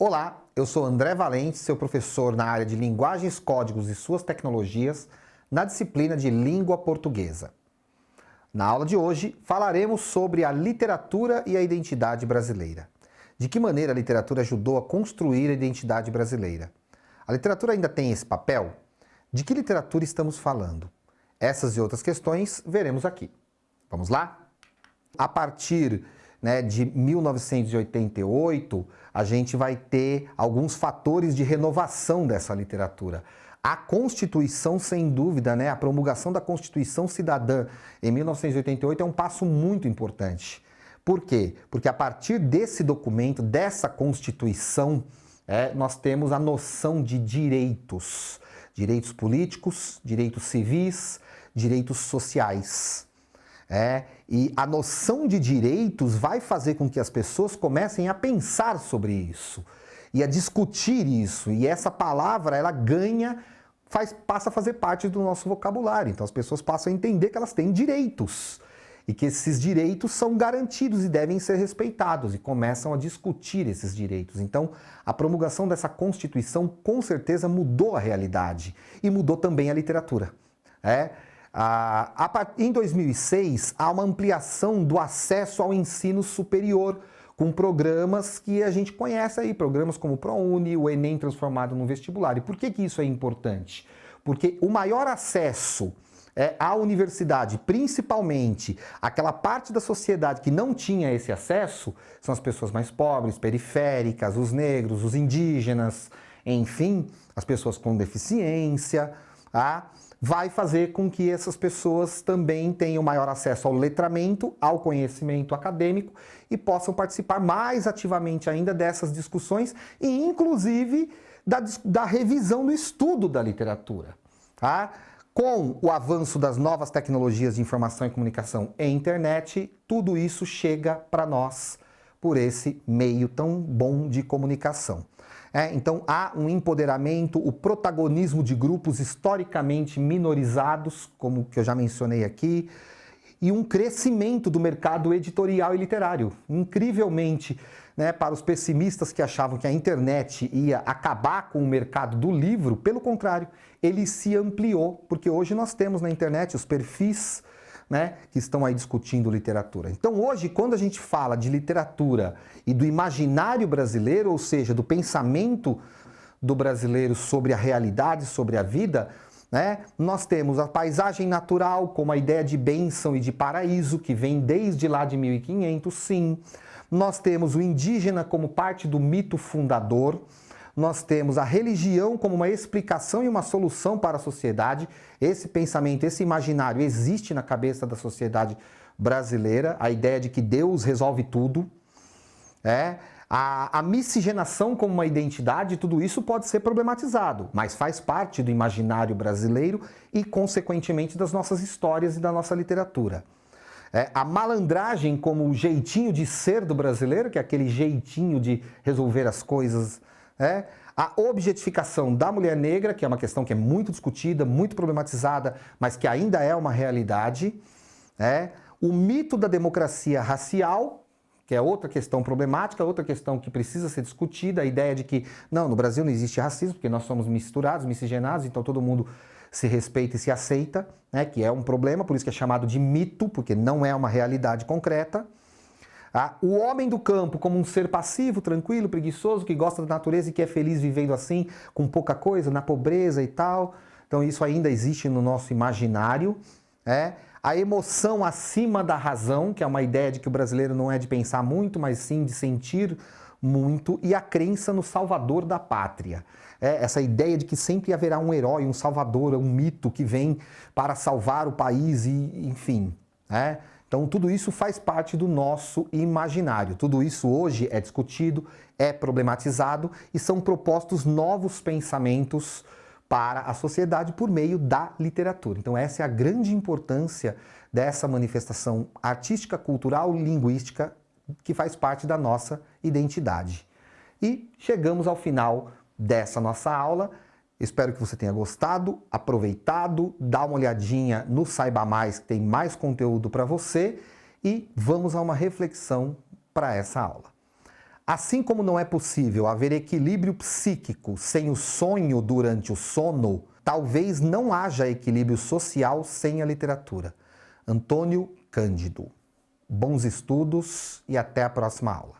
Olá, eu sou André Valente, seu professor na área de Linguagens, Códigos e Suas Tecnologias, na disciplina de Língua Portuguesa. Na aula de hoje, falaremos sobre a literatura e a identidade brasileira. De que maneira a literatura ajudou a construir a identidade brasileira? A literatura ainda tem esse papel? De que literatura estamos falando? Essas e outras questões veremos aqui. Vamos lá? A partir de 1988, a gente vai ter alguns fatores de renovação dessa literatura. A Constituição, sem dúvida, a promulgação da Constituição Cidadã em 1988 é um passo muito importante. Por quê? Porque a partir desse documento, dessa Constituição, nós temos a noção de direitos. Direitos políticos, direitos civis, direitos sociais. E a noção de direitos vai fazer com que as pessoas comecem a pensar sobre isso e a discutir isso. E essa palavra, ela passa a fazer parte do nosso vocabulário. Então as pessoas passam a entender que elas têm direitos e que esses direitos são garantidos e devem ser respeitados e começam a discutir esses direitos. Então a promulgação dessa Constituição com certeza mudou a realidade e mudou também a literatura. Em 2006, há uma ampliação do acesso ao ensino superior, com programas que a gente conhece aí, programas como o ProUni, o Enem transformado num vestibular. E por que isso é importante? Porque o maior acesso à universidade, principalmente aquela parte da sociedade que não tinha esse acesso, são as pessoas mais pobres, periféricas, os negros, os indígenas, enfim, as pessoas com deficiência, vai fazer com que essas pessoas também tenham maior acesso ao letramento, ao conhecimento acadêmico e possam participar mais ativamente ainda dessas discussões e, inclusive, da revisão do estudo da literatura. Com o avanço das novas tecnologias de informação e comunicação e internet, tudo isso chega para nós por esse meio tão bom de comunicação. Então há um empoderamento, o protagonismo de grupos historicamente minorizados, como que eu já mencionei aqui, e um crescimento do mercado editorial e literário. Incrivelmente, para os pessimistas que achavam que a internet ia acabar com o mercado do livro, pelo contrário, ele se ampliou, porque hoje nós temos na internet os perfis que estão aí discutindo literatura. Então hoje, quando a gente fala de literatura e do imaginário brasileiro, ou seja, do pensamento do brasileiro sobre a realidade, sobre a vida, nós temos a paisagem natural como a ideia de bênção e de paraíso, que vem desde lá de 1500, sim. Nós temos o indígena como parte do mito fundador. Nós temos a religião como uma explicação e uma solução para a sociedade. Esse pensamento, esse imaginário existe na cabeça da sociedade brasileira, a ideia de que Deus resolve tudo. A miscigenação como uma identidade, tudo isso pode ser problematizado, mas faz parte do imaginário brasileiro e, consequentemente, das nossas histórias e da nossa literatura. A malandragem como o jeitinho de ser do brasileiro, que é aquele jeitinho de resolver as coisas. A objetificação da mulher negra, que é uma questão que é muito discutida, muito problematizada, mas que ainda é uma realidade. O mito da democracia racial, que é outra questão problemática, outra questão que precisa ser discutida, a ideia de que, não, no Brasil não existe racismo, porque nós somos misturados, miscigenados, então todo mundo se respeita e se aceita, que é um problema, por isso que é chamado de mito, porque não é uma realidade concreta. O homem do campo como um ser passivo, tranquilo, preguiçoso, que gosta da natureza e que é feliz vivendo assim, com pouca coisa, na pobreza e tal. Então isso ainda existe no nosso imaginário. A emoção acima da razão, que é uma ideia de que o brasileiro não é de pensar muito, mas sim de sentir muito. E a crença no salvador da pátria. Essa ideia de que sempre haverá um herói, um salvador, um mito que vem para salvar o país e enfim. Então, tudo isso faz parte do nosso imaginário. Tudo isso hoje é discutido, é problematizado e são propostos novos pensamentos para a sociedade por meio da literatura. Então, essa é a grande importância dessa manifestação artística, cultural, linguística, que faz parte da nossa identidade. E chegamos ao final dessa nossa aula. Espero que você tenha gostado, aproveitado, dá uma olhadinha no Saiba Mais, que tem mais conteúdo para você, e vamos a uma reflexão para essa aula. Assim como não é possível haver equilíbrio psíquico sem o sonho durante o sono, talvez não haja equilíbrio social sem a literatura. Antônio Cândido. Bons estudos e até a próxima aula.